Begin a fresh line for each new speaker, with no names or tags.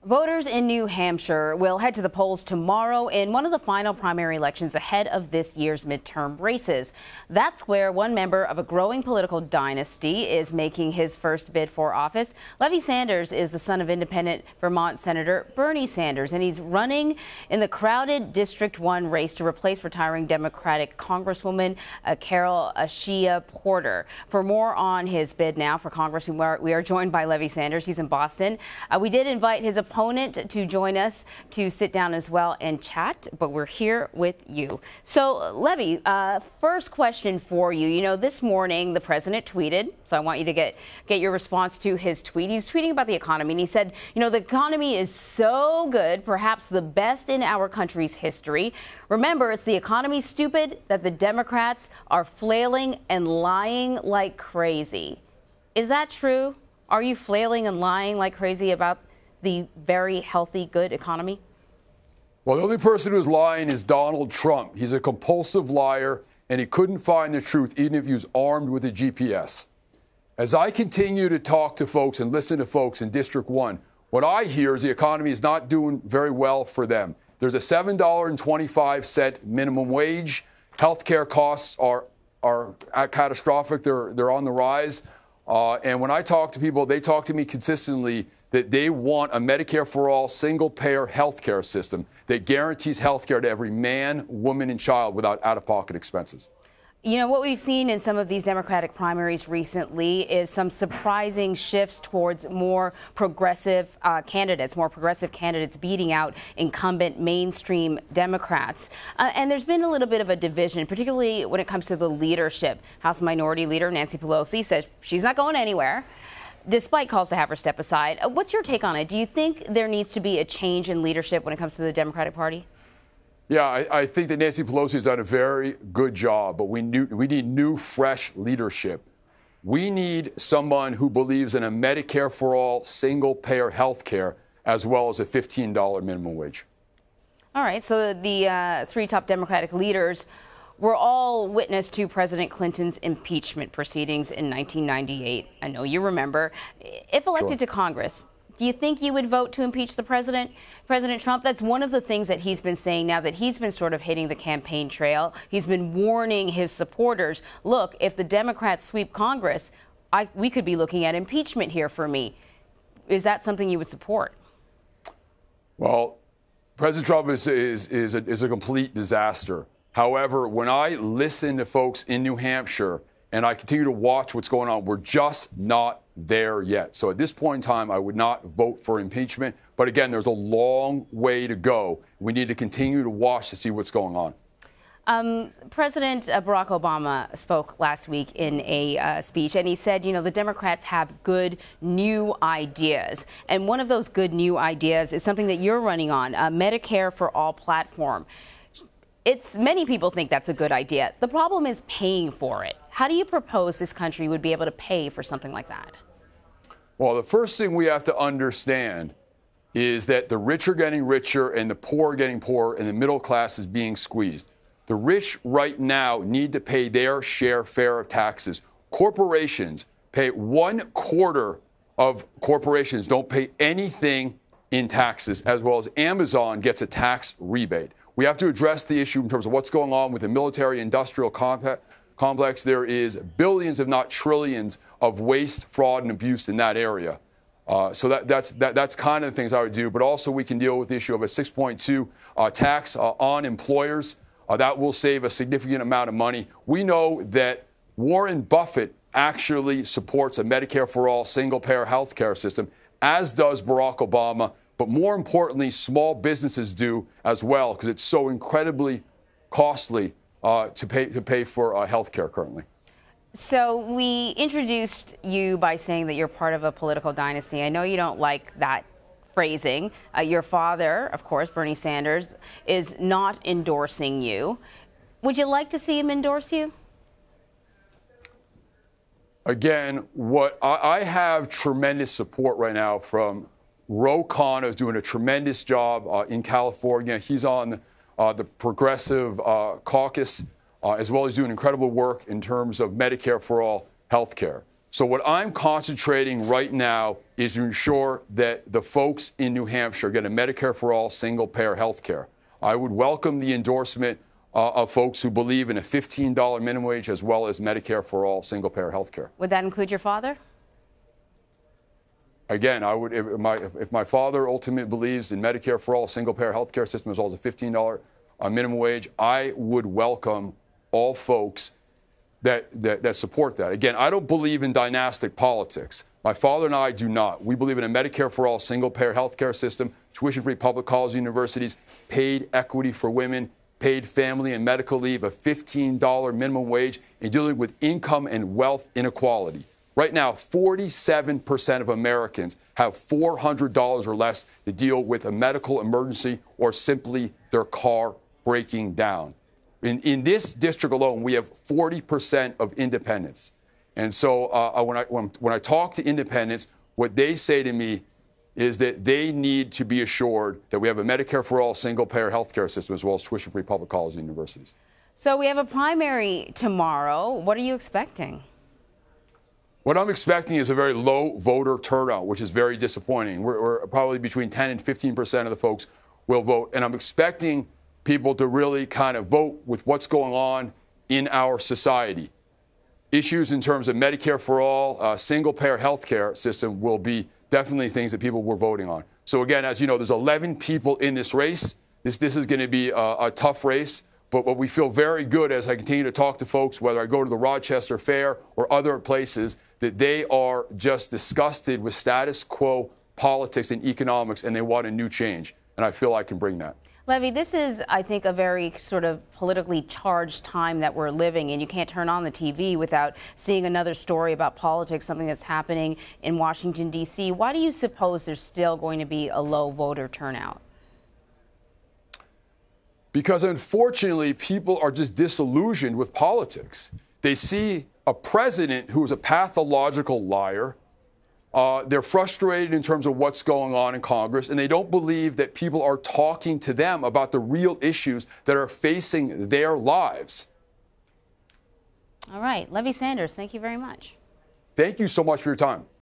Voters in New Hampshire will head to the polls tomorrow in one of the final primary elections ahead of this year's midterm races. That's where one member of a growing political dynasty is making his first bid for office. Levi Sanders is the son of independent Vermont Senator Bernie Sanders, and he's running in the crowded District 1 race to replace retiring Democratic Congresswoman Carol Shea Porter. For more on his bid now for Congress, we are joined by Levi Sanders. He's in Boston. We did invite his opponent to join us to sit down as well and chat, but we're here with you. So, Levi, first question for you. You know, this morning the president tweeted, so I want you to get your response to his tweet. He's tweeting about the economy, and he said, you know, the economy is so good, perhaps the best in our country's history. Remember, it's the economy, stupid, that the Democrats are flailing and lying like crazy. Is that true? Are you flailing and lying like crazy about the very healthy, good economy?
Well, the only person who's lying is Donald Trump. He's a compulsive liar, and he couldn't find the truth even if he was armed with a GPS. As I continue to talk to folks and listen to folks in District 1, what I hear is the economy is not doing very well for them. There's a $7.25 minimum wage. Healthcare costs are catastrophic. They're on the rise. And when I talk to people, they talk to me consistently that they want a Medicare-for-all single-payer health care system that guarantees health care to every man, woman, and child without out-of-pocket expenses.
You know, what we've seen in some of these Democratic primaries recently is some surprising shifts towards more progressive candidates beating out incumbent mainstream Democrats. And there's been a little bit of a division, particularly when it comes to the leadership. House Minority Leader Nancy Pelosi says she's not going anywhere, despite calls to have her step aside. What's your take on it? Do you think there needs to be a change in leadership when it comes to the Democratic Party?
Yeah, I think that Nancy Pelosi has done a very good job, but we need new, fresh leadership. We need someone who believes in a Medicare-for-all single-payer health care as well as a $15 minimum wage. All
right, so the three top Democratic leaders were all witness to President Clinton's impeachment proceedings in 1998. I know you remember. If elected to Congress, do you think you would vote to impeach the President Trump? That's one of the things that he's been saying now that he's been sort of hitting the campaign trail. He's been warning his supporters, look, if the Democrats sweep Congress, we could be looking at impeachment here for me. Is that something you would support?
Well, President Trump is a complete disaster. However, when I listen to folks in New Hampshire and I continue to watch what's going on, we're just not there yet. So at this point in time, I would not vote for impeachment. But again, there's a long way to go. We need to continue to watch to see what's going on.
President Barack Obama spoke last week in a speech, and he said, you know, the Democrats have good new ideas. And one of those good new ideas is something that you're running on, a Medicare-for-all platform. Many people think that's a good idea. The problem is paying for it. How do you propose this country would be able to pay for something like that?
Well, the first thing we have to understand is that the rich are getting richer and the poor are getting poorer and the middle class is being squeezed. The rich right now need to pay their fair of taxes. Corporations pay 1/4 of corporations don't pay anything in taxes, as well as Amazon gets a tax rebate. We have to address the issue in terms of what's going on with the military-industrial complex. There is billions, if not trillions, of waste, fraud, and abuse in that area. So that's kind of the things I would do. But also we can deal with the issue of a 6.2 tax on employers. That will save a significant amount of money. We know that Warren Buffett actually supports a Medicare-for-all single-payer health care system, as does Barack Obama. But more importantly, small businesses do as well, because it's so incredibly costly to pay for health care currently.
So we introduced you by saying that you're part of a political dynasty. I know you don't like that phrasing. Your father, of course, Bernie Sanders, is not endorsing you. Would you like to see him endorse you?
Again, I have tremendous support right now from Ro Khanna, is doing a tremendous job in California. He's on the Progressive Caucus, as well as doing incredible work in terms of Medicare-for-all health care. So what I'm concentrating right now is to ensure that the folks in New Hampshire get a Medicare-for-all single-payer health care. I would welcome the endorsement of folks who believe in a $15 minimum wage as well as Medicare-for-all single-payer health care.
Would that include your father?
Again, I would, if my father ultimately believes in Medicare-for-all single-payer health care system as well as a $15 minimum wage, I would welcome all folks that support that. Again, I don't believe in dynastic politics. My father and I do not. We believe in a Medicare-for-all single-payer health care system, tuition-free public colleges and universities, paid equity for women, paid family and medical leave, a $15 minimum wage, and dealing with income and wealth inequality. Right now, 47% of Americans have $400 or less to deal with a medical emergency or simply their car breaking down. In this district alone, we have 40% of independents. And so when I talk to independents, what they say to me is that they need to be assured that we have a Medicare-for-all single-payer health care system as well as tuition-free public colleges and universities.
So we have a primary tomorrow. What are you expecting?
What I'm expecting is a very low voter turnout, which is very disappointing. We're probably between 10 and 15% of the folks will vote. And I'm expecting people to really kind of vote with what's going on in our society. Issues in terms of Medicare for all, single-payer health care system will be definitely things that people were voting on. So again, as you know, there's 11 people in this race. This is going to be a tough race. But we feel very good as I continue to talk to folks, whether I go to the Rochester Fair or other places, that they are just disgusted with status quo politics and economics, and they want a new change. And I feel I can bring that.
Levi, this is, I think, a very sort of politically charged time that we're living in. You can't turn on the TV without seeing another story about politics, something that's happening in Washington, D.C. Why do you suppose there's still going to be a low voter turnout?
Because unfortunately, people are just disillusioned with politics. They see a president who is a pathological liar. They're frustrated in terms of what's going on in Congress, and they don't believe that people are talking to them about the real issues that are facing their lives.
All right. Levi Sanders, thank you very much.
Thank you so much for your time.